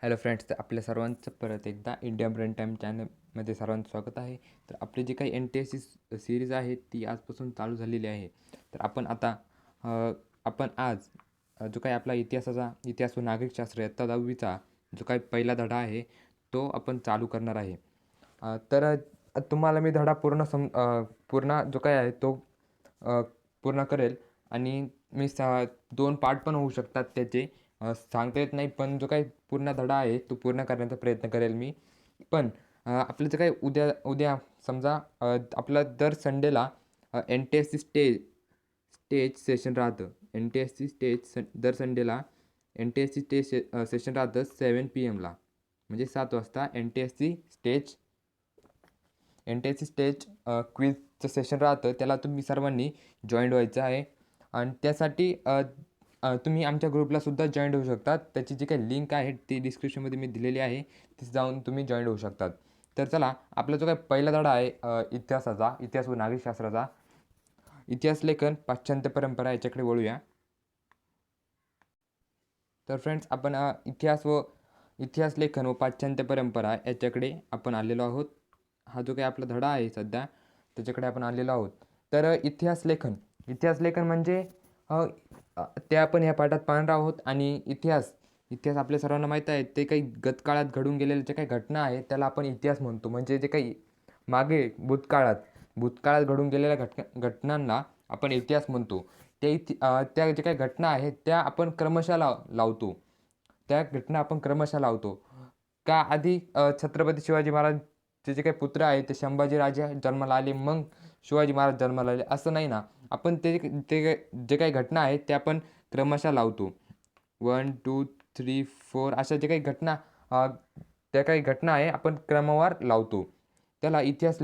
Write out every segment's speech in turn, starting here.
Hello friends, तर आपल्या सर्वांचं परत एकदा इंडिया ब्रेन टाईम चॅनलमध्ये सर्वांचं स्वागत आहे. तर आपली जी काही NTSC सिरीज आहे ती आजपासून चालू झालेली आहे. तर आपण आज जो काही आपला इतिहास व नागरिकशास्त्र इयत्ता 10वीचा जो काही पहिला धडा आहे तो आपण चालू करणार आहे. तुम्हाला मी धडा पूर्ण जो काही आहे तो अ, पूर्ण करेल आणि मी 2 पार्ट पण होऊ शकतात त्याचे. सांगता येत नाही, पण जो काही पूर्ण धडा आहे तो पूर्ण करण्याचा प्रयत्न करेल मी. पण आपलं जे काही उद्या उद्या समजा आपलं दर संडेला NTSC स्टेज सेशन राहतं. दर संडेला NTSC सेशन राहतं 7 PM म्हणजे 7 वाजता NTSC स्टेज क्विजचं सेशन राहतं. त्याला तुम्ही सर्वांनी जॉईंट व्हायचं आहे आणि त्यासाठी तुम्ही आमच्या ग्रुपलासुद्धा जॉईंट होऊ शकतात. त्याची जी काही लिंक आहे ती डिस्क्रिप्शनमध्ये मी दिलेली आहे. तिथे जाऊन तुम्ही जॉईंट होऊ शकतात. तर चला, आपला जो काही पहिला धडा आहे इतिहास व नागरिकशास्त्राचा, इतिहास लेखन पाश्चात्य परंपरा याच्याकडे वळूया. तर फ्रेंड्स, आपण इतिहास लेखन व पाश्चात्य परंपरा याच्याकडे आपण आलेलो आहोत. हा जो काही आपला धडा आहे सध्या त्याच्याकडे आपण आलेलो आहोत. तर इतिहास लेखन म्हणजे अ, अ, ते आपण ह्या पाठात पाहणार आहोत. आणि इतिहास आपल्या सर्वांना माहीत आहे, ते काही गतकाळात घडून गेलेल्या ज्या काही घटना आहेत त्याला आपण इतिहास म्हणतो. म्हणजे जे काही मागे भूतकाळात घडून गेलेल्या घटनांना आपण इतिहास म्हणतो. त्या ज्या काही घटना आहेत त्या आपण क्रमशः लावतो. त्या घटना आपण क्रमशः लावतो. का आधी छत्रपती शिवाजी महाराजचे जे काही पुत्र आहेत ते संभाजीराजे जन्माला आले, मग शिवाजी महाराज जन्माला आले, असं नाही ना. आपण जे काही घटना आहेत त्या आपण क्रमशः लावतो. 1, 2, 3, 4 अशा जे काही अ, त्या काही घटना आहे आपण क्रमवार लावतो. त्याला इतिहास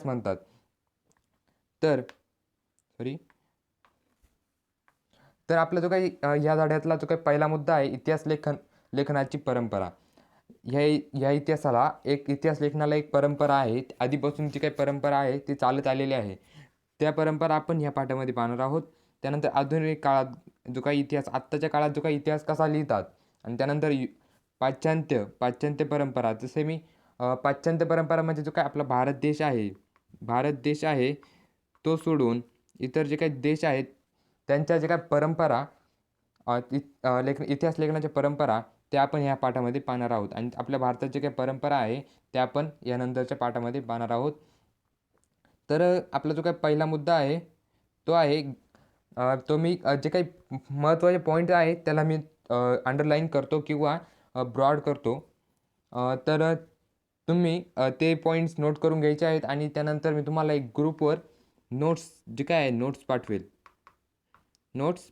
म्हणतात. तर सॉरी तर आपला जो काही ह्या धड्यातला जो काही पहिला मुद्दा आहे, लेखनाची परंपरा. इतिहास लेखनाला एक परंपरा आहे. आधीपासून जी काही परंपरा आहे ती चालत आलेली आहे. त्या परंपरा आपण ह्या पाठामध्ये पाहणार आहोत. त्यानंतर आधुनिक काळात आत्ताच्या काळात जो काही इतिहास कसा लिहितात, आणि त्यानंतर पाश्चात्य परंपरा. पाश्चात्य परंपरा म्हणजे जो काही आपला भारत देश आहे तो सोडून इतर जे काही देश आहेत त्यांच्या ज्या काही परंपरा, इतिहास लेखनाच्या परंपरा, त्या आपण ह्या पाठामध्ये पाहणार आहोत. आणि आपल्या भारतात जे काही परंपरा आहे त्या आपण यानंतरच्या पाठामध्ये पाहणार आहोत. तर आपला जो काही पहिला मुद्दा आहे तो आहे, तो मी जे काही महत्त्वाचे पॉईंट आहेत त्याला मी अंडरलाईन करतो किंवा ब्रॉड करतो. तर तुम्ही ते पॉईंट्स नोट करून घ्यायचे आहेत आणि त्यानंतर मी तुम्हाला एक ग्रुपवर नोट्स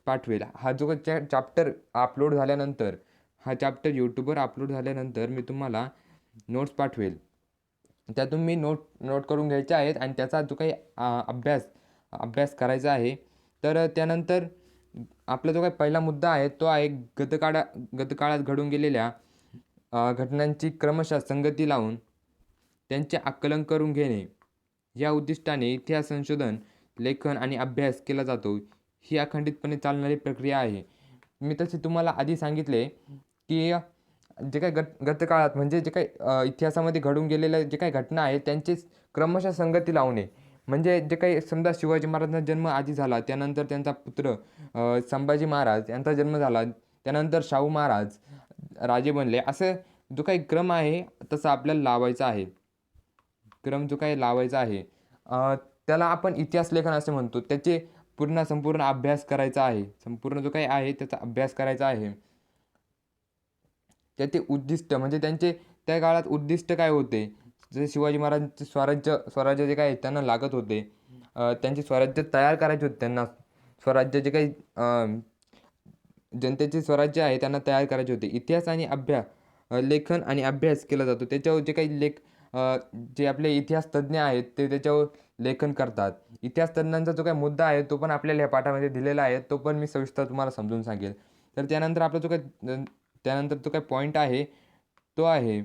पाठवेल. हा जो काही चॅप्टर अपलोड झाल्यानंतर हा चॅप्टर यूट्यूबवर अपलोड झाल्यानंतर मी तुम्हाला नोट्स पाठवेल. त्या तुम्ही नोट करून घ्यायच्या आहेत आणि त्याचा जो काही अभ्यास करायचा आहे. तर त्यानंतर आपला जो काही पहिला मुद्दा आहे तो आहे गतकाळात घडून गेलेल्या घटनांची क्रमशः संगती लावून त्यांचे आकलन करून घेणे. या उद्दिष्टाने इतिहास संशोधन, लेखन आणि अभ्यास केला जातो. ही अखंडितपणे चालणारी प्रक्रिया आहे. मी तसे तुम्हाला आधी सांगितले, की जे काही गतकाळात म्हणजे जे काही इतिहासामध्ये घडून गेलेल्या जे काही घटना आहेत त्यांची क्रमशः संगती लावणे. म्हणजे जे काही समजा शिवाजी महाराजांचा जन्म आधी झाला, त्यानंतर त्यांचा पुत्र संभाजी महाराज यांचा जन्म झाला, त्यानंतर शाहू महाराज राजे बनले. असं जो काही क्रम आहे तसा आपल्याला लावायचा आहे. क्रम जो काही लावायचा आहे त्याला आपण इतिहास लेखन असे म्हणतो. त्याचे संपूर्ण अभ्यास करायचा आहे. संपूर्ण जो काही आहे त्याचा अभ्यास करायचा आहे. त्याचे उद्दिष्ट म्हणजे त्यांचे त्या काळात उद्दिष्ट काय होते. जसे शिवाजी महाराजांचे स्वराज्य जे काही त्यांना लागत होते, त्यांचे स्वराज्य तयार करायचे होते. त्यांना स्वराज्य जे काही जनतेचे स्वराज्य आहे त्यांना तयार करायचे होते. लेखन आणि अभ्यास केला जातो. त्याच्यावर जे काही जे आपले इतिहास तज्ज्ञ आहेत ते त्याच्यावर लेखन करतात. इतिहास तज्ज्ञांचा जो काही मुद्दा आहे तो पण आपल्याला ह्या पाठामध्ये दिलेला आहे. तो पण मी सविस्तर तुम्हाला समजून सांगेल. तर त्यानंतर जो काही पॉईंट आहे तो आहे,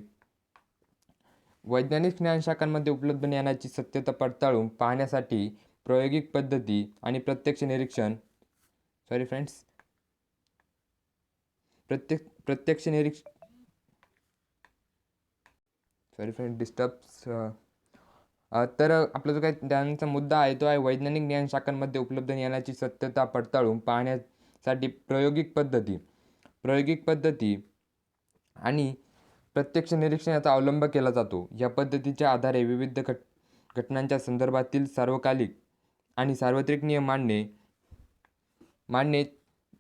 वैज्ञानिक ज्ञानशाखांमध्ये उपलब्ध ज्ञानाची सत्यता पडताळून पाहण्यासाठी प्रायोगिक पद्धती आणि प्रत्यक्ष निरीक्षण सॉरी फ्रेंड्स प्रत्यक्ष सॉरी फ्रेंड डिस्टर्ब्स. तर आपला जो काही ज्ञानाचा मुद्दा आहे तो आहे वैज्ञानिक ज्ञान शाखांमध्ये उपलब्ध ज्ञानाची सत्यता पडताळून पाहण्यासाठी प्रायोगिक पद्धती आणि प्रत्यक्ष निरीक्षण याचा अवलंब केला जातो. या पद्धतीच्या आधारे विविध घटनांच्या संदर्भातील सार्वकालिक आणि सार्वत्रिक मांडणे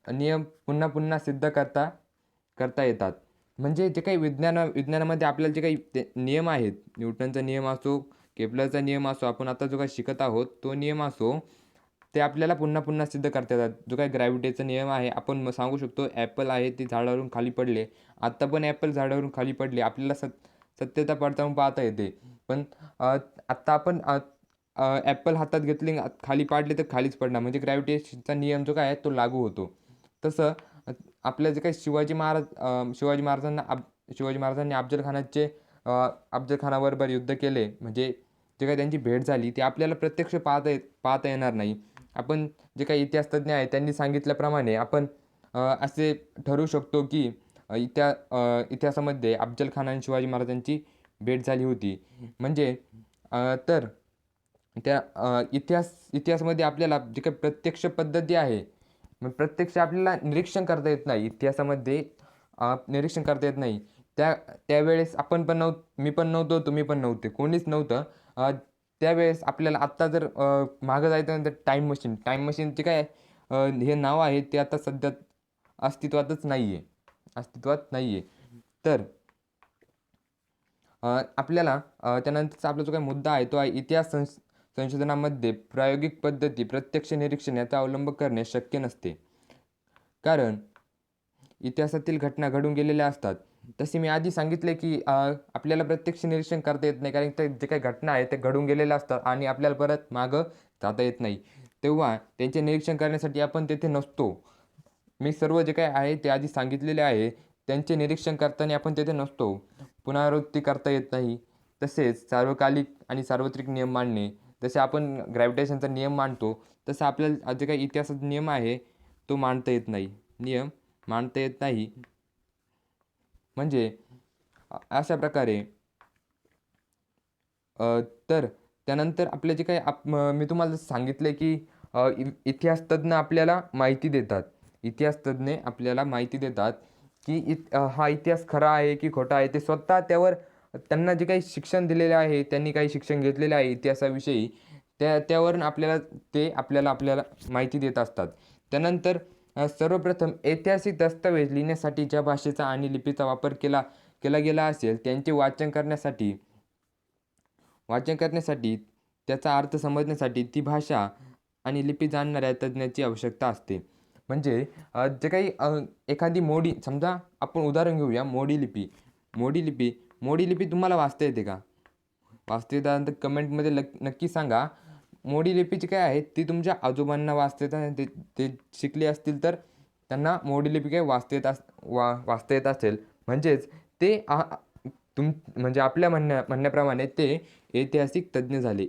नियम पुन्हा पुन्हा सिद्ध करता येतात. म्हणजे जे काही विज्ञानामध्ये आपल्याला जे काही ते नियम आहेत, न्यूटनचा नियम असो, केपलरचा नियम असो, आपण आता जो काही शिकत आहोत तो नियम असो, ते आपल्याला पुन्हा पुन्हा सिद्ध करता येतात. जो काही ग्रॅव्हिटीचा नियम आहे, आपण सांगू शकतो ॲपल आहे ते झाडावरून खाली पडले. आत्ता पण ॲपल झाडावरून खाली पडले, आपल्याला सत्यता पडताळून पाहता येते. पण आत्ता आपण ॲपल हातात घेतले, खाली पाडले तर खालीच पडणार, म्हणजे ग्रॅव्हिटेशनचा नियम जो काय आहे तो लागू होतो. तसं आपलं जे काही शिवाजी महाराजांनी अफजल खानाबरोबर युद्ध केले, म्हणजे जे काही त्यांची भेट झाली ती आपल्याला प्रत्यक्ष पाहता येणार नाही. आपण जे काही इतिहास तज्ञ आहेत त्यांनी सांगितल्याप्रमाणे आपण असे ठरवू शकतो की इतिहासामध्ये अफजल खान आणि शिवाजी महाराजांची भेट झाली होती. म्हणजे तर त्या इतिहासामध्ये आपल्याला जे काही प्रत्यक्ष पद्धती आहे, मग प्रत्यक्ष आपल्याला निरीक्षण करता येत नाही. इतिहासामध्ये निरीक्षण करता येत नाही. त्यावेळेस मी पण नव्हतो, तुम्ही पण नव्हते, कोणीच नव्हतं. त्यावेळेस आपल्याला आत्ता जर मागं जायचं तर टाईम मशीनचे काय हे नाव आहे ते आता सध्या अस्तित्वात नाही आहे. तर आपल्याला त्यानंतरचा आपला जो काही मुद्दा आहे तो आहे इतिहास संशोधनामध्ये प्रायोगिक पद्धती प्रत्यक्ष निरीक्षण याचा अवलंब करणे शक्य नसते. कारण इतिहासातील घटना घडून गेलेल्या असतात. तसे मी आधी सांगितले की आपल्याला प्रत्यक्ष निरीक्षण करता येत नाही, कारण ते जे काही घटना आहेत ते घडून गेलेल्या असतात आणि आपल्याला परत मागं जाता येत नाही. तेव्हा त्यांचे निरीक्षण करण्यासाठी आपण तेथे नसतो. मी सर्व जे काही आहे ते आधी सांगितलेले आहे. त्यांचे निरीक्षण करताना आपण तेथे नसतो. पुनरावृत्ती करता येत नाही. तसेच सार्वकालिक आणि सार्वत्रिक नियम मांडणे, जसे आपण ग्रॅव्हिटेशनचा नियम मांडतो तसं आपल्याला जे काही इतिहासाचा नियम आहे तो मांडता येत नाही. म्हणजे अशा प्रकारे तर त्यानंतर आपले जे काही मी तुम्हाला सांगितले की इतिहास तज्ञ आपल्याला माहिती देतात की हा इतिहास खरा आहे की खोटा आहे. ते स्वतः त्यांना जे काही शिक्षण दिलेले आहे, त्यांनी काही शिक्षण घेतलेले आहे इतिहासाविषयी, त्यावरून आपल्याला माहिती देत असतात. त्यानंतर सर्वप्रथम ऐतिहासिक दस्तऐवज लिहिण्यासाठी ज्या भाषेचा आणि लिपीचा वापर केला गेला असेल त्यांचे वाचन करण्यासाठी त्याचा अर्थ समजण्यासाठी ती भाषा आणि लिपी जाणणाऱ्या तज्ज्ञाची आवश्यकता असते. म्हणजे जे काही एखादी समजा आपण उदाहरण घेऊया मोडी लिपी तुम्हाला वाचता येते का? वाचता येतानंतर कमेंटमध्ये नक्की सांगा. मोडी लिपीची काय आहे ती तुमच्या आजोबांना वाचता येतं, ते शिकले असतील तर त्यांना मोडी लिपी काय वाचता येत असेल. म्हणजेच ते म्हणजे आपल्या म्हणण्याप्रमाणे ते ऐतिहासिक तज्ज्ञ झाले.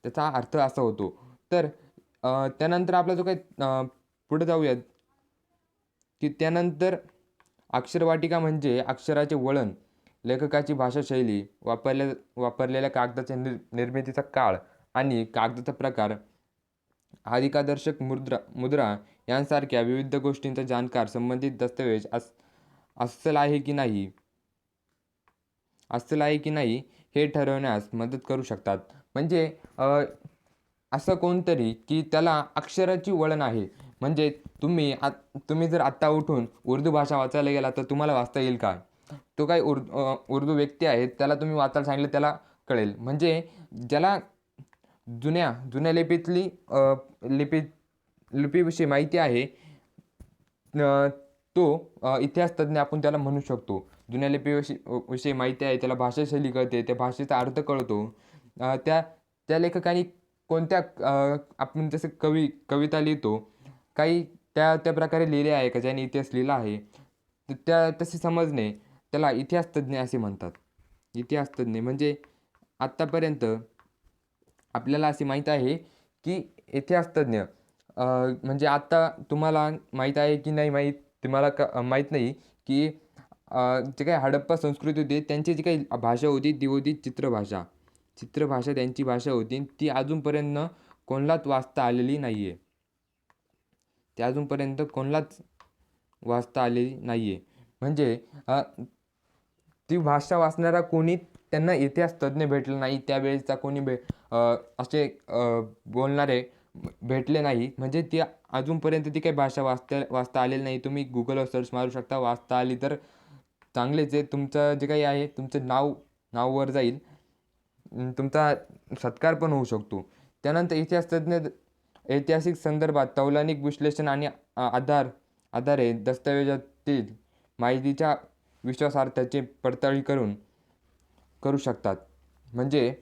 त्याचा अर्थ असा होतो. तर त्यानंतर आपला जो काही पुढे जाऊयात की त्यानंतर अक्षरवाटिका म्हणजे अक्षराचे वळण, लेखकाची भाषाशैली, वापरलेल्या कागदाच्या निर्मितीचा काळ आणि कागदाचा प्रकार, अधिकादर्शक मुद्रा यांसारख्या विविध गोष्टींचा जाणकार संबंधित दस्तऐवज अस्सल आहे की नाही हे ठरवण्यास मदत करू शकतात. म्हणजे असं कोणतरी की त्याला अक्षराची वळण आहे. म्हणजे तुम्ही जर आत्ता उठून उर्दू भाषा वाचायला गेला तर तुम्हाला वाचता येईल का? तो काही उर्दू व्यक्ती आहे त्याला तुम्ही वाचायला सांगितलं त्याला कळेल. म्हणजे ज्याला जुन्या लिपीविषयी माहिती आहे, तो इतिहास तज्ञ आपण त्याला म्हणू शकतो. जुन्या लिपीविषयी माहिती आहे, त्याला भाषाशैली कळते, त्या भाषेचा अर्थ कळतो. त्या लेखकाने कोणत्या आपण जसं कविता लिहितो, काही त्या प्रकारे लिहिले आहे का ज्याने इतिहास लिहिला आहे, तर तसे समजणे त्याला इतिहास तज्ञ असे म्हणतात. इतिहास तज्ञ म्हणजे आत्तापर्यंत आपल्याला असे माहीत आहे की इतिहास तज्ञ म्हणजे आत्ता तुम्हाला माहीत आहे की नाही माहीत, तुम्हाला माहीत नाही की जे काही हडप्पा संस्कृती होती त्यांची जी काही भाषा होती ती होती चित्रभाषा. चित्रभाषा त्यांची भाषा होती. ती अजूनपर्यंत कोणालाच वाचता आलेली नाही आहे. ती अजूनपर्यंत कोणालाच वाचता आलेली नाही आहे. म्हणजे ती भाषा वाचणारा कोणी त्यांना इतिहास तज्ञ भेटला नाही. त्यावेळेसचा कोणी असे बोलणारे भेटले नाही. म्हणजे ती अजूनपर्यंत ती काही भाषा वाचता आलेली नाही. तुम्ही Googleवर सर्च मारू शकता. वाचता आली तर चांगलेच आहे. तुमचं जे काही आहे तुमचं नाव वर जाईल. तुमचा सत्कार पण होऊ शकतो. त्यानंतर ऐतिहासिक संदर्भात तौलनिक विश्लेषण आणि आधारे दस्तऐवजातील माहितीच्या विश्वासार्हतेची पडताळणी करू शकतात. म्हणजे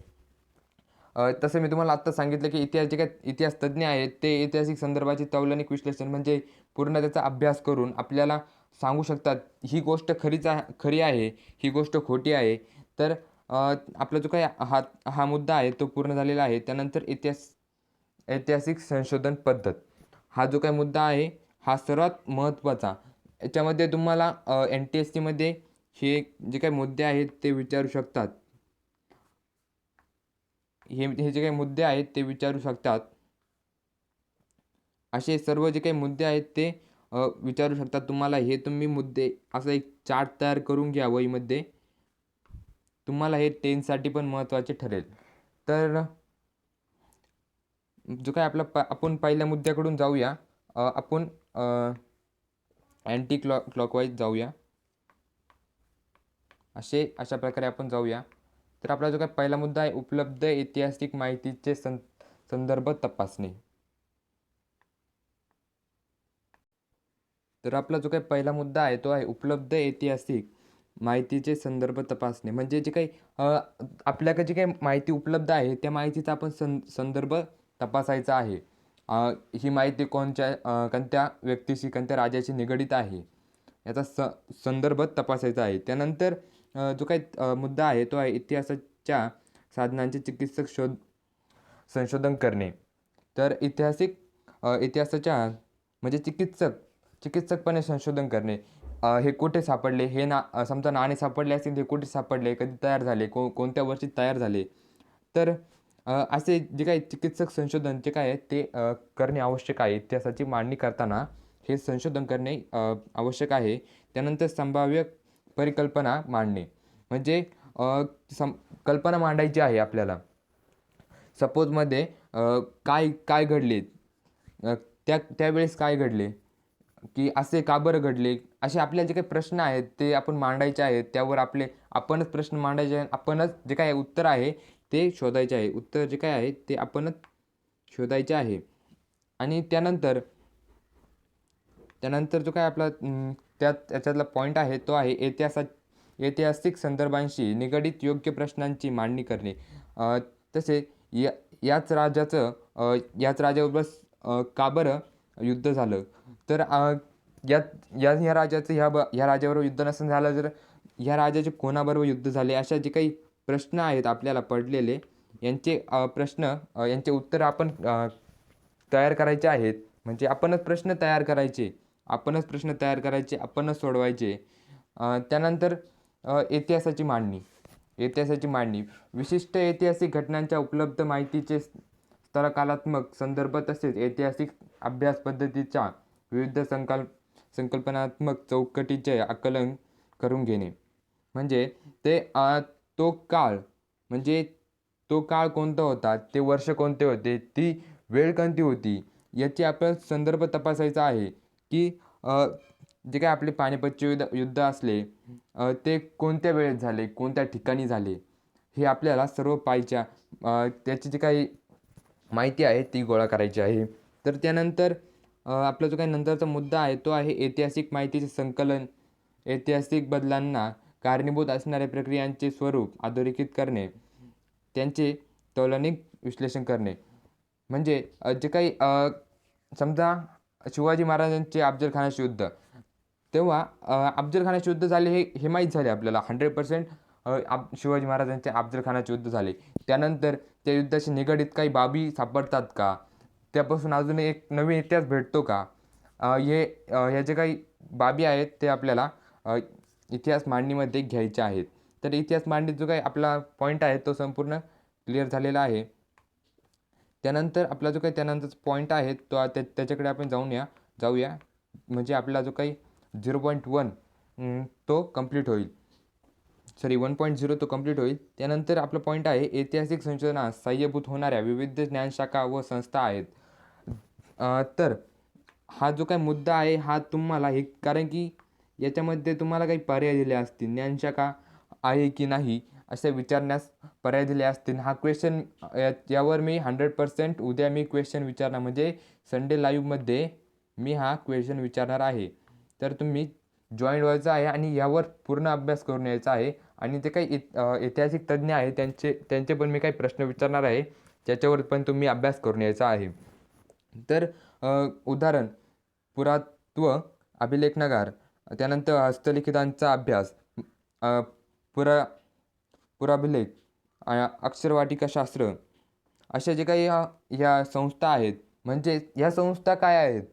तसं मी तुम्हाला आत्ता सांगितलं की जे काही इतिहास तज्ञ आहेत ते ऐतिहासिक संदर्भाचे तौलनिक विश्लेषण म्हणजे पूर्ण त्याचा अभ्यास करून आपल्याला सांगू शकतात, ही गोष्ट खरी आहे, ही गोष्ट खोटी आहे. तर आपला जो काही हा मुद्दा आहे तो पूर्ण झालेला आहे. त्यानंतर ऐतिहासिक संशोधन पद्धत हा जो काही मुद्दा आहे हा सर्वात महत्त्वाचा. याच्यामध्ये तुम्हाला NTSCमध्ये हे जे काही मुद्दे आहेत ते विचारू शकतात. हे जे काही मुद्दे आहेत ते विचारू शकतात. असे सर्व जे काही मुद्दे आहेत ते विचारू शकतात तुम्हाला. हे तुम्ही मुद्दे असा एक चार्ट तयार करून घ्या वहीमध्ये. तुम्हाला हे 10साठी पण महत्त्वाचे ठरेल. तर जो काही आपण पहिल्या मुद्द्याकडून जाऊया. आपण अँटी क्लॉकवाईज जाऊया. अशा प्रकारे आपण जाऊया. तर आपला जो काही पहिला मुद्दा आहे उपलब्ध ऐतिहासिक माहितीचे संदर्भ तपासणे. तर आपला जो काही पहिला मुद्दा आहे तो आहे उपलब्ध ऐतिहासिक माहितीचे संदर्भ तपासणे. म्हणजे जे काही आपल्याकडे जी काही माहिती उपलब्ध आहे त्या माहितीचा आपण संदर्भ तपासायचा आहे. ही माहिती कोणत्या व्यक्तीशी कोणत्या राजाशी निगडीत आहे याचा संदर्भ तपासायचा आहे. त्यानंतर जो काही मुद्दा आहे तो आहे इतिहासाच्या साधनांचे संशोधन करणे. तर इतिहासाच्या म्हणजे चिकित्सकपणे संशोधन करणे. हे कुठे सापडले, समजा नाणे सापडले असतील, हे कुठे सापडले, कधी तयार झाले, कोणत्या वर्षी तयार झाले. तर असे जे काही चिकित्सक संशोधन जे काय आहे ते करणे आवश्यक आहे. इतिहासाची मांडणी करताना हे संशोधन करणे आवश्यक आहे. त्यानंतर संभाव्य परिकल्पना मांडणे. म्हणजे कल्पना मांडायची आहे आपल्याला. सपोजमध्ये काय घडले, त्यावेळेस काय घडले, की असे का बरं घडले, असे आपल्याला जे काही प्रश्न आहेत ते आपण मांडायचे आहेत. त्यावर आपणच प्रश्न मांडायचे आहेत. आपणच जे काही उत्तर आहे ते शोधायचे आहे. उत्तर जे काय आहे ते आपणच शोधायचे आहे. आणि त्यानंतर जो काय आपला त्याच्यातला पॉईंट आहे तो आहे ऐतिहासिक संदर्भांशी निगडीत योग्य प्रश्नांची मांडणी करणे. तसे याच राजाबरोबर का बरं युद्ध झालं, तर ह्या राजाचं ह्या राजाबरोबर युद्ध नसेल झालं तर ह्या राजाचे कोणाबरोबर युद्ध झाले, अशा जे काही प्रश्न आहेत आपल्याला पडलेले यांचे उत्तर आपण तयार करायचे आहेत. म्हणजे आपणच प्रश्न तयार करायचे, आपणच सोडवायचे. त्यानंतर इतिहासाची मांडणी. विशिष्ट ऐतिहासिक घटनांच्या उपलब्ध माहितीचे स्थलकालात्मक संदर्भ तसेच ऐतिहासिक अभ्यास पद्धतीच्या विविध संकल्पनात्मक चौकटीचे आकलन करून घेणे. म्हणजे तो काळ कोणता होता, ते वर्ष कोणते होते, ती वेळ कोणती होती, याची आपण संदर्भ तपासायचा आहे. की जे काही आपले पानिपतचे युद्ध असले ते कोणत्या वेळेत झाले, कोणत्या ठिकाणी झाले, हे आपल्याला सर्व त्याची जी काही माहिती आहे ती गोळा करायची आहे. तर त्यानंतर आपला जो काही नंतरचा मुद्दा आहे तो आहे ऐतिहासिक माहितीचे संकलन. ऐतिहासिक बदलांना कारणीभूत असणाऱ्या प्रक्रियांचे स्वरूप अधोरेखित करणे, त्यांचे तौलनिक विश्लेषण करणे. म्हणजे जे काही समजा शिवाजी महाराजांचे अफजलखानाशी युद्ध, तेव्हा अफजलखानाशी युद्ध झाले हे माहीत झाले आपल्याला 100%. शिवाजी महाराजांचे अफजलखानाचे युद्ध झाले. त्यानंतर त्या युद्धाशी निगडीत काही बाबी सापडतात का, त्यापासून अजून एक नवीन इतिहास भेटतो का, ह्या जे काही बाबी आहेत ते आपल्याला इतिहास मांडणीमध्ये घ्यायचे आहेत. तर इतिहास मांडणीत जो काही आपला पॉईंट आहे तो संपूर्ण क्लिअर झालेला आहे. त्यानंतर आपला जो काही त्यानंतरचा पॉईंट आहे तो त्याच्याकडे आपण जाऊया. म्हणजे आपला जो काही 0.1 तो कंप्लीट होईल. 1.0 तो कंप्लीट होईल. त्यानंतर आपला पॉईंट आहे ऐतिहासिक संशोधनास सहाय्यभूत होणाऱ्या विविध ज्ञानशाखा व संस्था आहेत. तर हा जो काही मुद्दा आहे हा तुम्हाला कारण की याच्यामध्ये तुम्हाला काही पर्याय दिले असतील, ज्ञानशाखा आहे की नाही असे विचारण्यास पर्याय दिले असतील. हा क्वेश्चन यावर मी 100% उद्या मी क्वेश्चन विचारणार, म्हणजे संडे लाईव्हमध्ये मी हा क्वेश्चन विचारणार आहे. तर तुम्ही जॉईन व्हायचं आहे आणि यावर पूर्ण अभ्यास करून यायचा आहे. आणि ते काही ऐतिहासिक तज्ज्ञ आहे त्यांचे पण मी काही प्रश्न विचारणार आहे, त्याच्यावर पण तुम्ही अभ्यास करून यायचा आहे. तर उदाहरण पुरातत्व, अभिलेखनगार, त्यानंतर हस्तलिखितांचा अभ्यास, पुराभिलेख, अक्षरवाटिकाशास्त्र अशा जे काही ह्या संस्था आहेत. म्हणजे ह्या संस्था काय आहेत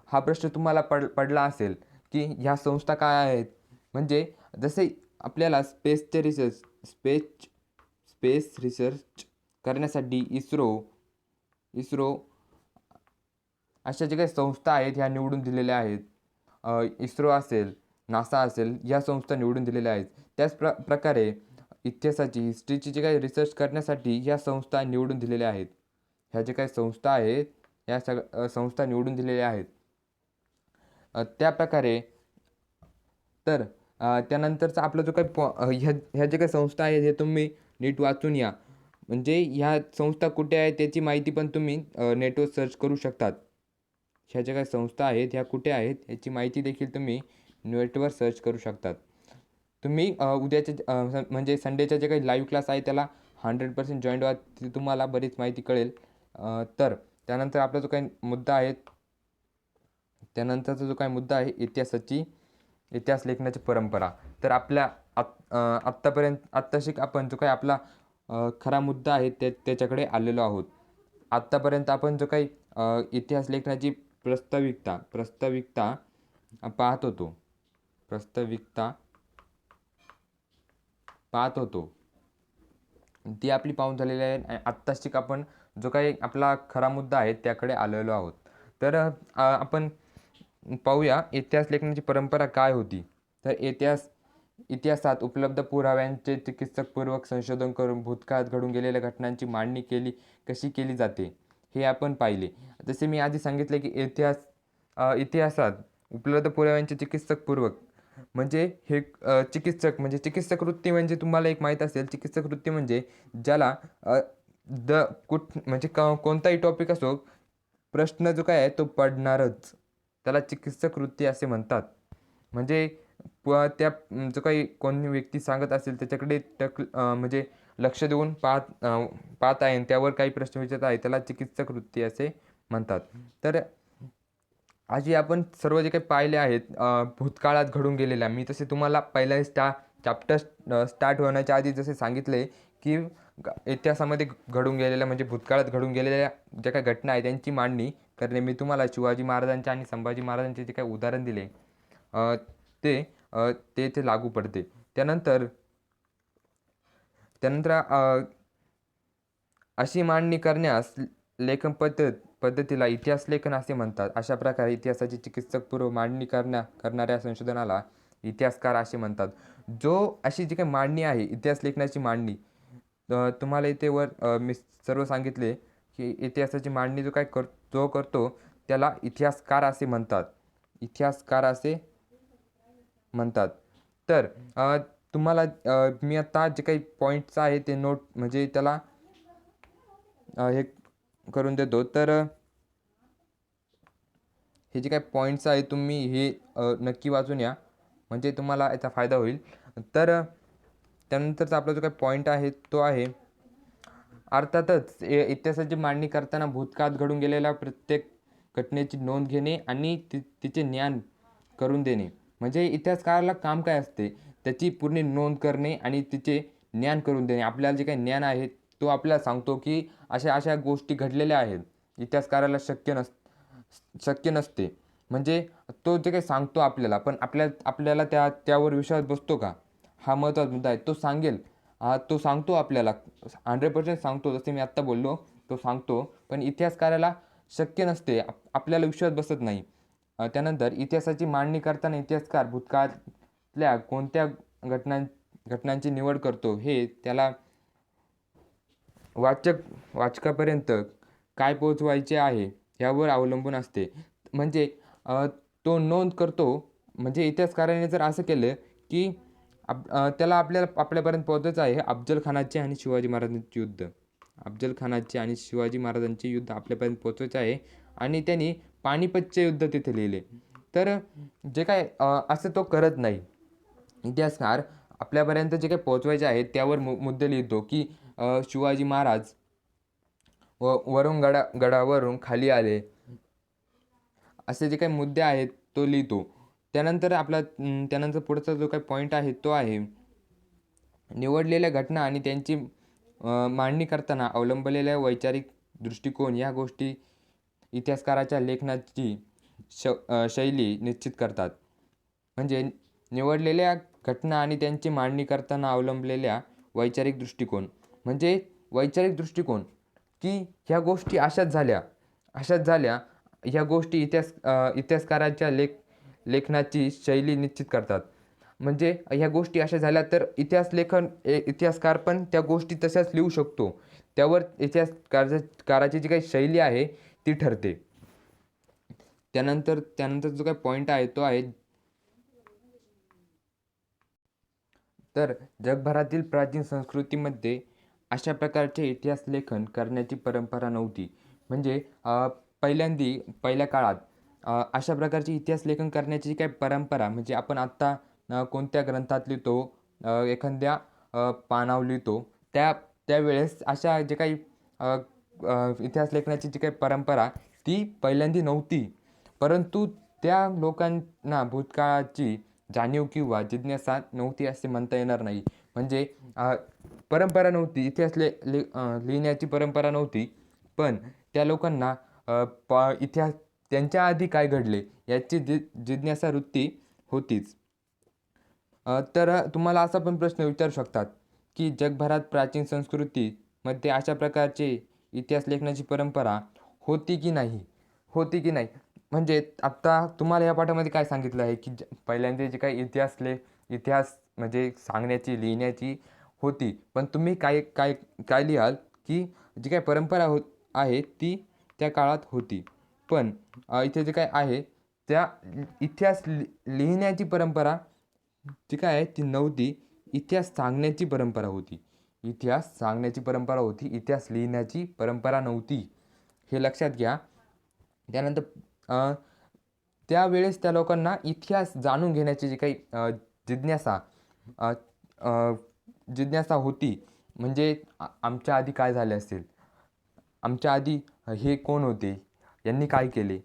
हा प्रश्न तुम्हाला पडला असेल की ह्या संस्था काय आहेत. म्हणजे जसे आपल्याला स्पेस रिसर्च करण्यासाठी इस्रो अशा ज्या काही संस्था आहेत ह्या निवडून दिलेल्या आहेत. इस्रो असेल, नासा असेल, या संस्था निवडून दिलेल्या आहेत. त्याच प्रकारे इतिहासाची, हिस्ट्रीची जे काही रिसर्च करण्यासाठी ह्या संस्था निवडून दिलेल्या आहेत. ह्या ज्या काही संस्था आहेत ह्या संस्था निवडून दिलेल्या आहेत. त्या प्रकारे तर त्यानंतरचा आपला जो काही ह्या ज्या काही संस्था आहेत हे तुम्ही नीट वाचून या. म्हणजे ह्या संस्था कुठे आहेत त्याची माहिती पण तुम्ही नेटवर सर्च करू शकतात. ह्या ज्या काही संस्था आहेत ह्या कुठे आहेत याची माहिती देखील तुम्ही नेटवर सर्च करू शकतात. तुम्ही उद्याच्या म्हणजे संडेच्या जे काही लाईव्ह क्लास आहे त्याला 100% जॉईन व्हा, तिथे तुम्हाला बरीच माहिती कळेल. तर त्यानंतर आपला जो काही मुद्दा आहे, त्यानंतरचा जो काही मुद्दा आहे इतिहास लेखनाची परंपरा. तर आपल्या आत्ताशी आपण जो काही आपला खरा मुद्दा आहे त्याच्याकडे आलेलो आहोत. आत्तापर्यंत आपण जो काही इतिहास लेखनाची प्रास्ताविकता पाहत होतो. ती आपली पाहून झालेली आहे. आत्ताशी आपण जो काही आपला खरा मुद्दा आहे त्याकडे आलेलो आहोत. तर आपण पाहूया इतिहास लेखनाची परंपरा काय होती. तर इतिहासात उपलब्ध पुराव्यांचे चिकित्सकपूर्वक संशोधन करून भूतकाळात घडून गेलेल्या घटनांची मांडणी कशी केली जाते हे आपण पाहिले. जसे मी आधी सांगितले की इतिहासात उपलब्ध पुराव्यांचे चिकित्सकपूर्वक म्हणजे हे चिकित्सक वृत्ती म्हणजे तुम्हाला एक माहीत असेल. चिकित्सक वृत्ती म्हणजे ज्याला म्हणजे कोणताही टॉपिक असो, प्रश्न जो काय आहे तो पडणारच, त्याला चिकित्सक वृत्ती असे म्हणतात. म्हणजे त्या जो काही कोणी व्यक्ती सांगत असेल त्याच्याकडे म्हणजे लक्ष देऊन पाहत आहे, त्यावर काही प्रश्न विचारत आहे, त्याला चिकित्सक वृत्ती असे म्हणतात. तर आधी आपण सर्व जे काही पाहिले आहेत भूतकाळात घडून गेलेल्या, मी तसे तुम्हाला पहिल्या चॅप्टर स्टार्ट होण्याच्या आधी जसे सांगितले की इतिहासामध्ये घडून गेलेल्या म्हणजे भूतकाळात घडून गेलेल्या ज्या काही घटना आहेत त्यांची मांडणी करणे. मी तुम्हाला शिवाजी महाराजांचे आणि संभाजी महाराजांचे जे काही उदाहरण दिले ते लागू पडते. त्यानंतर अशी मांडणी करण्यास लेखन पद्धतीला इतिहास लेखन असे म्हणतात. अशा प्रकारे इतिहासाची चिकित्सकपूर्व मांडणी करणाऱ्या संशोधनाला इतिहासकार असे म्हणतात. अशी जी काही मांडणी आहे इतिहास लेखनाची मांडणी, तुम्हाला इथे मी सर्व सांगितले की इतिहासाची मांडणी जो करतो त्याला इतिहासकार असे म्हणतात. तर तुम्हाला मी आता जे काही पॉईंट्स आहे ते नोट म्हणजे त्याला हे करून देतो. तर हे जे काही पॉईंट्स आहेत तुम्ही हे नक्की वाचून या, म्हणजे तुम्हाला याचा फायदा होईल. तर त्यानंतरचा आपला जो काही पॉईंट आहे तो आहे, अर्थातच इतिहासाची मांडणी करताना भूतकाळात घडून गेलेल्या प्रत्येक घटनेची नोंद घेणे आणि तिचे ज्ञान करून देणे. म्हणजे इतिहासकाराला काम काय असते, त्याची पूर्ण नोंद करणे आणि तिचे ज्ञान करून देणे. आपल्याला जे काही ज्ञान आहे तो आपल्याला सांगतो की अशा अशा गोष्टी घडलेल्या आहेत. इतिहासकाराला शक्य नसते. म्हणजे तो जे काही सांगतो आपल्याला, पण आपल्याला त्यावर विश्वास बसतो का? हा महत्त्वाचा मुद्दा आहे. तो सांगेल, तो सांगतो आपल्याला 100% सांगतो. जसे मी आत्ता बोललो, तो सांगतो. पण इतिहासकाराला शक्य नसते. आपल्याला विश्वास बसत नाही. त्यानंतर इतिहासाची मांडणी करताना इतिहासकार भूतकाळातल्या कोणत्या घटनांची निवड करतो, हे त्याला वाचकापर्यंत काय पोहोचवायचे आहे यावर अवलंबून असते. म्हणजे तो नोंद करतो. म्हणजे इतिहासकाराने जर असं केलं, की त्याला आपल्यापर्यंत पोहोचायचं आहे अफजल खानाचे आणि शिवाजी महाराजांचे युद्ध. अफजल खानाचे आणि शिवाजी महाराजांचे युद्ध आपल्यापर्यंत पोहोचायचे आहे आणि त्यांनी पानिपतचे युद्ध तिथे लिहिले. तर जे काय असं तो करत नाही. इतिहासकार आपल्यापर्यंत जे काही पोहोचवायचे आहे त्यावर मुद्दे लिहितो, की शिवाजी महाराज वरून गडावरून खाली आले. असे जे काही मुद्दे आहेत तो लिहितो. त्यानंतर पुढचा जो काही पॉईंट आहे तो आहे निवडलेल्या घटना आणि त्यांची मांडणी करताना अवलंबलेल्या वैचारिक दृष्टिकोन या गोष्टी इतिहासकाराच्या लेखनाची शैली निश्चित करतात. म्हणजे निवडलेल्या घटना आणि त्यांची मांडणी करताना अवलंबलेल्या वैचारिक दृष्टिकोन म्हणजे वैचारिक दृष्टिकोन, की ह्या गोष्टी अशाच झाल्या. ह्या गोष्टी इतिहासकाराच्या लेखनाची शैली निश्चित करतात. म्हणजे ह्या गोष्टी अशा झाल्या तर इतिहासकार पण त्या गोष्टी तशाच लिहू शकतो. त्यावर इतिहासकाराची जी काही शैली आहे ती ठरते. त्यानंतर जो काही पॉईंट आहे तो आहे, तर जगभरातील प्राचीन संस्कृतीमध्ये अशा प्रकारचे इतिहास लेखन करण्याची परंपरा नव्हती. म्हणजे पहिल्या काळात अशा प्रकारचे इतिहास लेखन करण्याची काही परंपरा म्हणजे आपण आत्ता कोणत्या ग्रंथात लिहितो, एखाद्या पानावर लिहितो, त्यावेळेस अशा जे काही इतिहास लेखनाची जी काही परंपरा ती पहिल्यांदी नव्हती. परंतु त्या लोकांना भूतकाळाची जाणीव किंवा जिज्ञासा नव्हती असे म्हणता येणार नाही. म्हणजे परंपरा नव्हती, इतिहास लिहिण्याची परंपरा नव्हती. पण त्या लोकांना इतिहास त्यांच्या आधी काय घडले याची जिज्ञासा वृत्ती होतीच. तर तुम्हाला असा पण प्रश्न विचारू शकतात, की जगभरात प्राचीन संस्कृतीमध्ये अशा प्रकारचे इतिहास लेखनाची परंपरा होती की नाही? म्हणजे आत्ता तुम्हाला या पाठामध्ये काय सांगितलं आहे, की पहिल्यांदा जे काही इतिहास म्हणजे सांगण्याची, लिहिण्याची होती. पण तुम्ही काय काय काय लिहाल, की जी काही परंपरा आहे ती त्या काळात होती. पण इथे जे काय आहे त्या इतिहास लिहिण्याची परंपरा जी काय आहे ती नव्हती. इतिहास सांगण्याची परंपरा होती. इतिहास लिहिण्याची परंपरा नव्हती. हे लक्षात घ्या. त्यानंतर त्यावेळेस त्या लोकांना इतिहास जाणून घेण्याची जी काही जिज्ञासा होती. म्हणजे आमच्या आधी काय झाले असेल? आमच्या आधी हे कोण होते? यांनी काय केले?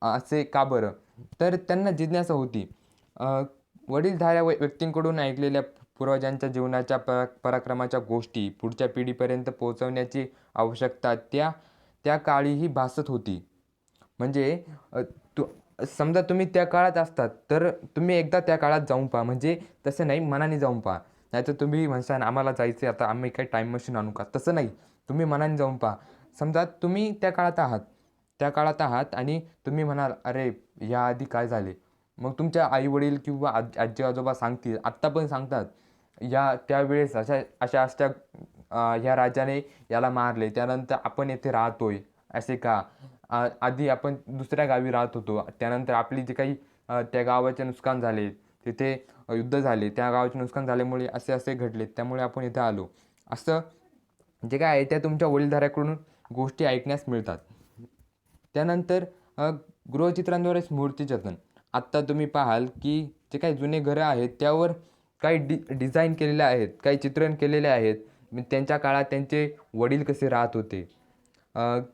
असे का बरं? तर त्यांना जिज्ञासा होती. वडीलधाऱ्या व्यक्तींकडून ऐकलेल्या पूर्वजांच्या जीवनाच्या पराक्रमाच्या गोष्टी पुढच्या पिढीपर्यंत पोहोचवण्याची आवश्यकता त्या काळीही भासत होती. म्हणजे समजा तुम्ही त्या काळात असतात तर तुम्ही एकदा त्या काळात जाऊन पहा. म्हणजे तसं नाही, मनाने जाऊन पहा. नाहीतर तुम्ही म्हणसान आम्हाला जायचं आता आम्ही काही टाईम मशीन आणू का? तसं नाही, तुम्ही मनाने जाऊन पहा. समजा तुम्ही त्या काळात आहात आणि तुम्ही म्हणाल, अरे याआधी काय झाले? मग तुमच्या आईवडील किंवा आजी आजोबा सांगतील, आत्ता पण सांगतात, त्यावेळेस अशा ह्या राजाने याला मारले, त्यानंतर आपण येथे राहतोय असे का? आधी आपण दुसऱ्या गावी राहत होतो, त्यानंतर आपली जे काही त्या गावाचे नुकसान झाले, तिथे युद्ध झाले, त्या गावाचे नुकसान झाल्यामुळे असे घडले, त्यामुळे आपण इथे आलो. असं जे काय आहे त्या तुमच्या वडीलधाऱ्याकडून गोष्टी ऐकण्यास मिळतात. त्यानंतर गृहचित्रांद्वारे स्मृतिजतन. आत्ता तुम्ही पाहाल की जे काही जुने घरं आहेत त्यावर काही डिझाईन केलेले आहेत, काही चित्रण केलेले आहेत. त्यांच्या काळात त्यांचे वडील कसे राहत होते.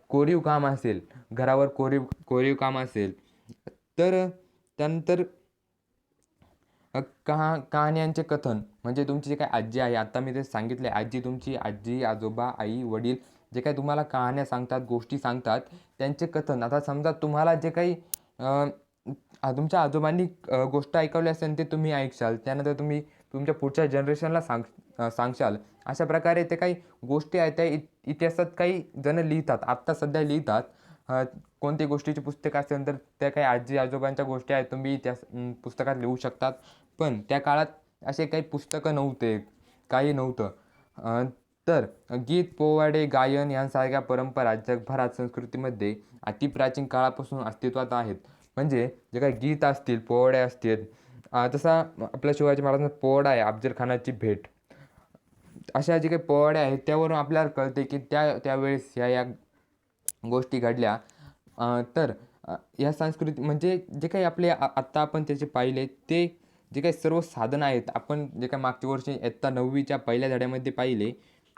कोरीव काम असेल, घरावर कोरीव काम असेल. तर त्यानंतर कहाण्यांचे कथन म्हणजे तुमची जे काही आजी आहे, आता मी ते सांगितले, तुमची आजी, आजोबा, आई, वडील जे काही तुम्हाला कहाण्या सांगतात, गोष्टी सांगतात, त्यांचे कथन. आता समजा तुम्हाला जे काही तुमच्या आजोबांनी गोष्ट ऐकवली असेल ते तुम्ही ऐकशाल. त्यानंतर तुम्ही तुमच्या पुढच्या जनरेशनला सांगशाल. अशा प्रकारे ते काही गोष्टी आहेत त्या इतिहासात काही जण लिहितात. आत्ता सध्या लिहितात. कोणती गोष्टीची पुस्तक असेल तर त्या काही आजी-आजोबांच्या गोष्टी आहेत तुम्ही पुस्तकात लिहू शकतात. पण त्या काळात असे काही पुस्तकं नव्हते, काही नव्हतं. तर गीत, पोवाडे, गायन यांसारख्या परंपरा जगभरात संस्कृतीमध्ये अतिप्राचीन काळापासून अस्तित्वात आहेत. म्हणजे जे काही गीत असतील, पोवाडे असतील, तसा आपल्या शिवाजी महाराजांचा पोवाडा आहे अफजल खानाची भेट. अशा जे काही पोवाडे आहेत त्यावरून आपल्याला कळते की त्यावेळेस या गोष्टी घडल्या. तर या संस्कृती म्हणजे जे काही आपले आत्ता आपण त्याचे पाहिले ते जे काही सर्व साधनं आहेत, आपण जे काही मागच्या वर्षी इयत्ता 9वीच्या पहिल्या धड्यामध्ये पाहिले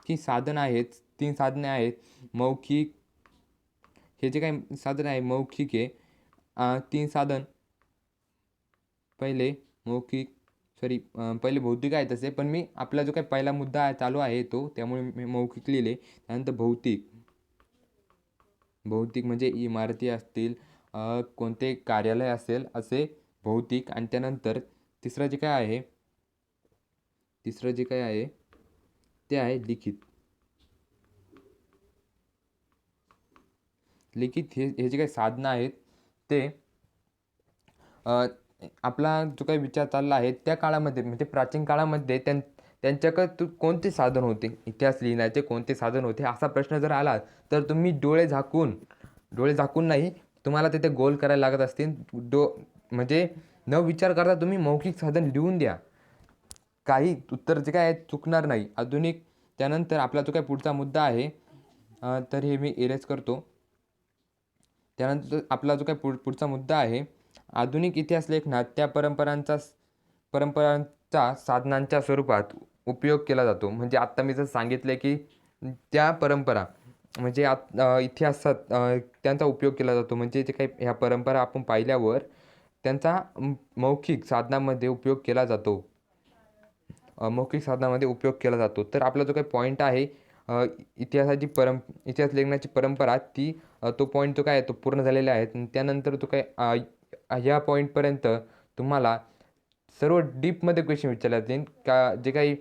की साधनं आहेत, 3 साधने आहेत. मौखिक हे जे काही साधन आहे मौखिक आहे. 3 साधन पहिले मौखिक पहिले भौतिक आहे तसे, पण मी आपला जो काही पहिला मुद्दा चालू आहे तो त्यामुळे मी मौखिक लिहिले. त्यानंतर भौतिक. भौतिक म्हणजे इमारती असतील, कोणते कार्यालय असेल असे भौतिक. आणि त्यानंतर तिसरं जे काय आहे ते आहे लिखित. लिखित हे जे काही साधनं आहेत ते आपला जो काही विचार चालला आहे त्या काळामध्ये म्हणजे प्राचीन काळामध्ये त्यांच्याकडे कोणते साधन होते, इतिहास लिहिण्याचे कोणते साधन होते असा प्रश्न जर आला तर तुम्ही डोळे झाकून नाही, तुम्हाला तिथे गोल करायला लागत असतील. म्हणजे न विचार करता तुम्ही मौखिक साधन लिहून द्या. काही उत्तर जे काय चुकणार नाही. आधुनिक त्यानंतर आपला जो काही पुढचा मुद्दा आहे तर हे मी इरेज करतो. त्यानंतर आपला जो काही पुढचा मुद्दा आहे, आधुनिक इतिहास लेखनात त्या परंपरांचा साधनांच्या स्वरूपात उपयोग केला जातो. म्हणजे आत्ता मी जर सांगितले की त्या परंपरा म्हणजे इतिहासात त्यांचा उपयोग केला जातो. म्हणजे जे काही ह्या परंपरा आपण पाहिल्यावर त्यांचा मौखिक साधनामध्ये उपयोग केला जातो. मौखिक साधनामध्ये उपयोग केला जातो. तर आपला जो काही पॉईंट आहे इतिहास लेखनाची परंपरा ती तो पॉईंट जो काय आहे तो पूर्ण झालेला आहे. त्यानंतर तो काय ह्या पॉईंटपर्यंत तुम्हाला सर्व डीपमध्ये क्वेश्चन विचारले जातील का जे काही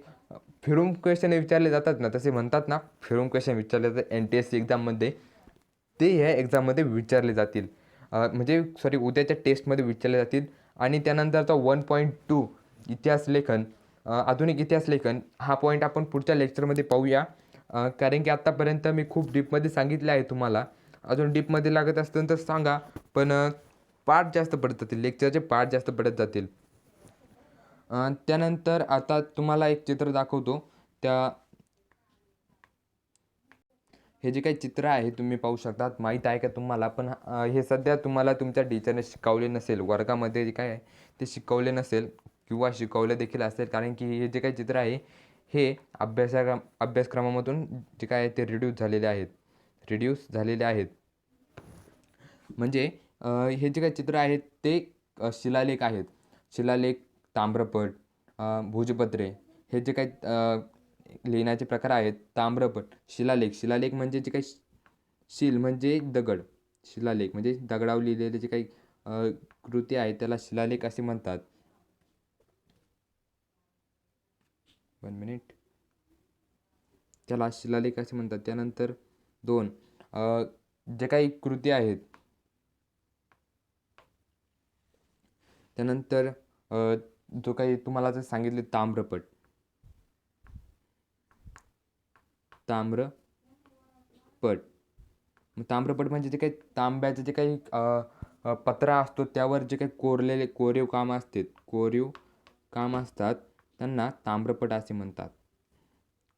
फिरून क्वेश्चन विचारले जातात ना, तसे म्हणतात ना फिरून क्वेश्चन विचारले जातात NTSC एक्झाममध्ये, ते ह्या एक्झाममध्ये विचारले जातील. उद्याच्या टेस्टमध्ये विचारले जातील. आणि त्यानंतरचा 1.2 इतिहास लेखन, आधुनिक इतिहास लेखन हा पॉईंट आपण पुढच्या लेक्चरमध्ये पाहूया. कारण की आत्तापर्यंत मी खूप डीपमध्ये सांगितले आहे तुम्हाला. अजून डीपमध्ये लागत असतील तर सांगा, पण पार्ट जास्त पडत जातील, लेक्चरचे पार्ट जास्त पडत जातील. त्यानंतर आता तुम्हाला एक चित्र दाखवतो. हे जे काही चित्र आहे तुम्ही पाहू शकतात. माहीत आहे का तुम्हाला, पण हे सध्या तुम्हाला तुमच्या टीचरने शिकवले नसेल, वर्गामध्ये जे काय आहे ते शिकवले नसेल किंवा शिकवले देखील असेल. कारण की हे जे काही चित्र आहे हे अभ्यासक्रमामधून जे काय आहे ते रिड्यूस झालेले आहेत. म्हणजे हे जे काही चित्र आहेत ते शिलालेख आहेत. शिलालेख, ताम्रपट, भोजपत्रे हे जे काही लिहिण्याचे प्रकार आहेत. ताम्रपट, शिलालेख म्हणजे जे काही शिल म्हणजे दगड, शिलालेख म्हणजे दगडावर लिहिलेले जे काही कृती आहे त्याला शिलालेख असे म्हणतात. 1 मिनिट, त्याला शिलालेख असे म्हणतात. त्यानंतर 2 जे काही कृती आहेत, त्यानंतर जो काही तुम्हाला जर सांगितले ताम्रपट म्हणजे जे काही तांब्याचे जे काही पत्रा असतो त्यावर जे काही कोरीव काम असतात त्यांना ताम्रपट असे म्हणतात.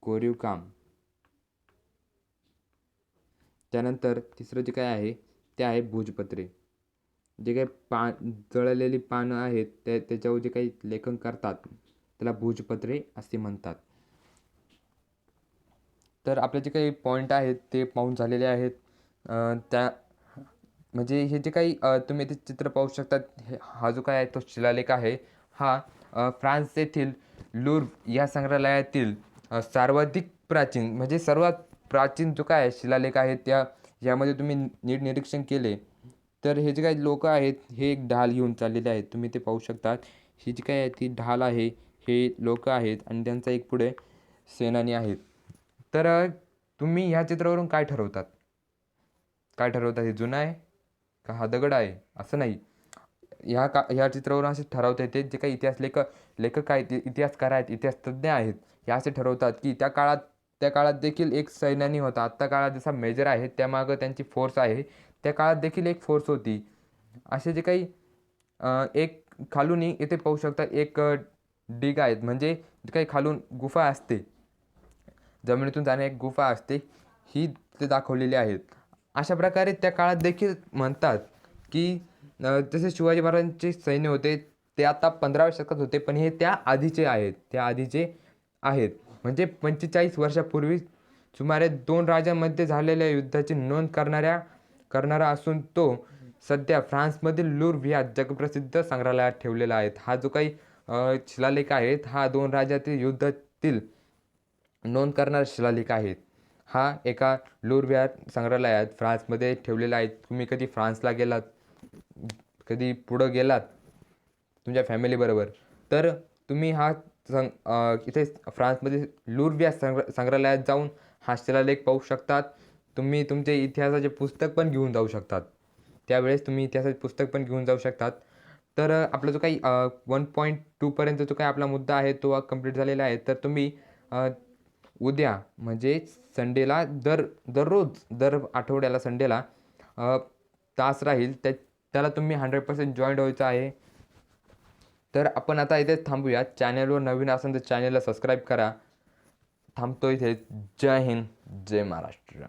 कोरीव काम. त्यानंतर तिसरं जे काय आहे ते आहे भोजपत्रे. जे काही जळलेली पानं आहेत त्याच्यावर जे काही लेखन करतात त्याला भोजपत्रे असे म्हणतात. तर आपले जे काही पॉईंट आहेत ते पाहून झालेले आहेत. म्हणजे हे जे काही तुम्ही ते चित्र पाहू शकतात, हा जो काय आहे तो शिलालेख आहे. हा फ्रान्स येथील लूव्र या संग्रहालयातील सर्वाधिक प्राचीन म्हणजे सर्वात प्राचीन जो काय आहे शिलालेख आहे यामध्ये तुम्ही नीट निरीक्षण केले तर हे जे काही लोकं आहेत, हे एक ढाल घेऊन चाललेले आहेत. तुम्ही ते पाहू शकतात. ही जी काही आहे ती ढाल आहे. हे लोकं आहेत आणि त्यांचा एक पुढे सेनानी आहेत. तर तुम्ही ह्या चित्रावरून काय ठरवतात? काय ठरवतात? हे जुनं आहे का हा दगड आहे? असं नाही. ह्या चित्रावरून असे ठरवता येते, जे काही लेखक आहेत, इतिहासकार आहेत, इतिहासतज्ञ आहेत, हे असे ठरवतात, की त्या काळात देखील एक सैन्यानी होता. आत्ता काळात जसा मेजर आहे, त्यामागं त्यांची फोर्स आहे. त्या काळात देखील एक फोर्स होती. असे जे काही एक खालूनही इथे पाहू शकता एक डिग आहेत. म्हणजे जे काही खालून गुफा असते, जमिनीतून जाणे एक गुफा असते, ही ते दाखवलेली आहेत. अशा प्रकारे त्या काळात देखील म्हणतात, की जसे शिवाजी महाराजांचे सैन्य होते, ते आता 15व्या शतकात होते, पण हे त्या आधीचे आहेत. त्या आधीचे आहेत. म्हणजे 45 वर्षापूर्वी सुमारे 2 राजांमध्ये झालेल्या युद्धाची नोंद करणारा असून तो सध्या फ्रान्समधील लूव्र या जगप्रसिद्ध संग्रहालयात ठेवलेला आहे. हा जो काही शिलालेख आहेत, हा 2 राजातील युद्धातील नोंद करणारा शिलालेख आहेत. हा एका लूव्र या संग्रहालयात फ्रान्समध्ये ठेवलेला आहे. तुम्ही कधी फ्रान्सला गेलात, कधी पुढं गेलात तुमच्या फॅमिलीबरोबर, तर तुम्ही इथे फ्रान्समध्ये लूव्र या संग्रहालयात जाऊन हा शिलालेख पाहू शकतात. तुम्ही तुमचे इतिहासाचे पुस्तक पण घेऊन जाऊ शकतात. त्यावेळेस तुम्ही इतिहासाचे पुस्तक पण घेऊन जाऊ शकतात. तर आपला जो काही 1.2 पर्यंत जो काही आपला मुद्दा आहे तो कंप्लीट झालेला आहे. तर तुम्ही उद्या म्हणजे संडेला दर आठवड्याला संडेला तास राहील त्याला तुम्ही 100% जॉईंट व्हायचं आहे. तर आपण आता इथे थांबूया. चॅनलवर नवीन असेल तर चॅनलला सबस्क्राईब करा. थांबतो इथे. जय हिंद, जय महाराष्ट्र.